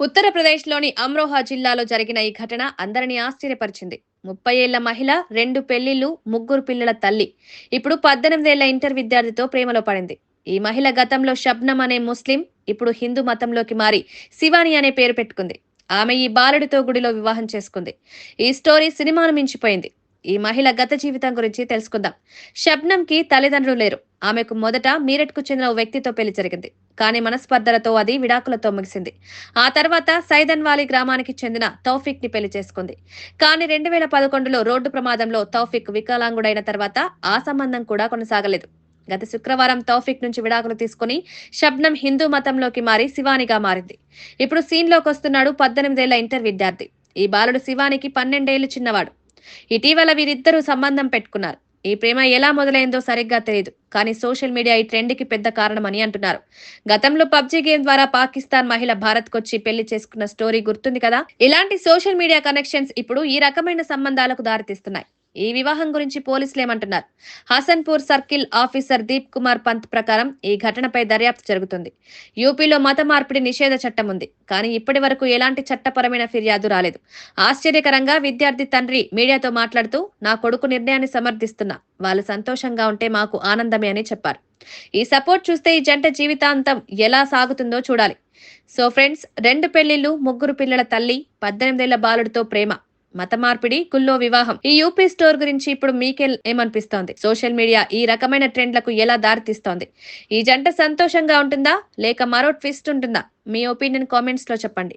ఉత్తరప్రదేశ్లోని అమ్రోహా జిల్లాలో జరిగిన ఈ ఘటన అందరినీ ఆశ్చర్యపరిచింది. 30 ఏళ్ల మహిళ, 2 పెళ్లిళ్లు, 3 పిల్లల తల్లి. ఇప్పుడు 18 ఏళ్ల ఇంటర్ విద్యార్థితో ప్రేమలో పడింది. ఈ మహిళ గతంలో షబ్నం అనే ముస్లిం, ఇప్పుడు హిందూ మతంలోకి మారి శివాని అనే పేరు పెట్టుకుంది. ఆమె ఈ బాలుడితో గుడిలో వివాహం చేసుకుంది. ఈ స్టోరీ సినిమాను మించిపోయింది. ఈ మహిళ గత జీవితం గురించి తెలుసుకుందాం. షబ్నంకి తల్లిదండ్రులు లేరు. ఆమెకు మొదట మీరట్కు చెందిన ఓ వ్యక్తితో పెళ్లి జరిగింది. కానీ మనస్పర్ధలతో అది విడాకులతో ముగిసింది. ఆ తర్వాత సైదన్వాలి గ్రామానికి చెందిన తౌఫిక్ ని పెళ్లి చేసుకుంది. కానీ 2011లో రోడ్డు ప్రమాదంలో తౌఫిక్ వికలాంగుడైన తర్వాత ఆ సంబంధం కూడా కొనసాగలేదు. గత శుక్రవారం తౌఫిక్ నుంచి విడాకులు తీసుకుని షబ్నం హిందూ మతంలోకి మారి శివానిగా మారింది. ఇప్పుడు సీన్లోకి వస్తున్నాడు 18 ఏళ్ల ఇంటర్ విద్యార్థి. ఈ బాలుడు శివానికి 12 ఏళ్లు చిన్నవాడు. ఇటీవల వీరిద్దరూ సంబంధం పెట్టుకున్నారు. ఈ ప్రేమ ఎలా మొదలైందో సరిగ్గా తెలియదు. కానీ సోషల్ మీడియా ఈ ట్రెండ్ కి పెద్ద కారణమని అంటున్నారు. గతంలో పబ్జీ గేమ్ ద్వారా పాకిస్తాన్ మహిళ భారత్ కొచ్చి పెళ్లి చేసుకున్న స్టోరీ గుర్తుంది కదా. ఇలాంటి సోషల్ మీడియా కనెక్షన్స్ ఇప్పుడు ఈ రకమైన సంబంధాలకు దారితీస్తున్నాయి. ఈ వివాహం గురించి పోలీసులు ఏమంటున్నారు? హసన్పూర్ సర్కిల్ ఆఫీసర్ దీప్ కుమార్ పంత్ ప్రకారం ఈ ఘటనపై దర్యాప్తు జరుగుతుంది. యూపీలో మత మార్పిడి నిషేధ చట్టం ఉంది. కానీ ఇప్పటి వరకు ఎలాంటి చట్టపరమైన ఫిర్యాదు రాలేదు. ఆశ్చర్యకరంగా విద్యార్థి తండ్రి మీడియాతో మాట్లాడుతూ, నా కొడుకు నిర్ణయాన్ని సమర్థిస్తున్నా. వాళ్ళు సంతోషంగా ఉంటే మాకు ఆనందమే అని చెప్పారు. ఈ సపోర్ట్ చూస్తే ఈ జంట జీవితాంతం ఎలా సాగుతుందో చూడాలి. సో ఫ్రెండ్స్, 2 పెళ్లిళ్లు, 3 పిల్లల తల్లి, 18 ఏళ్ల బాలుడితో ప్రేమ, మత మార్పిడి, గుల్లో వివాహం. ఈ యూపీ స్టోర్ గురించి ఇప్పుడు మీకే ఏమనిపిస్తోంది? సోషల్ మీడియా ఈ రకమైన ట్రెండ్లకు ఎలా దారితీస్తోంది? ఈ జంట సంతోషంగా ఉంటుందా లేక మరో ట్విస్ట్ ఉంటుందా? మీ ఒపీనియన్ కామెంట్స్ లో చెప్పండి.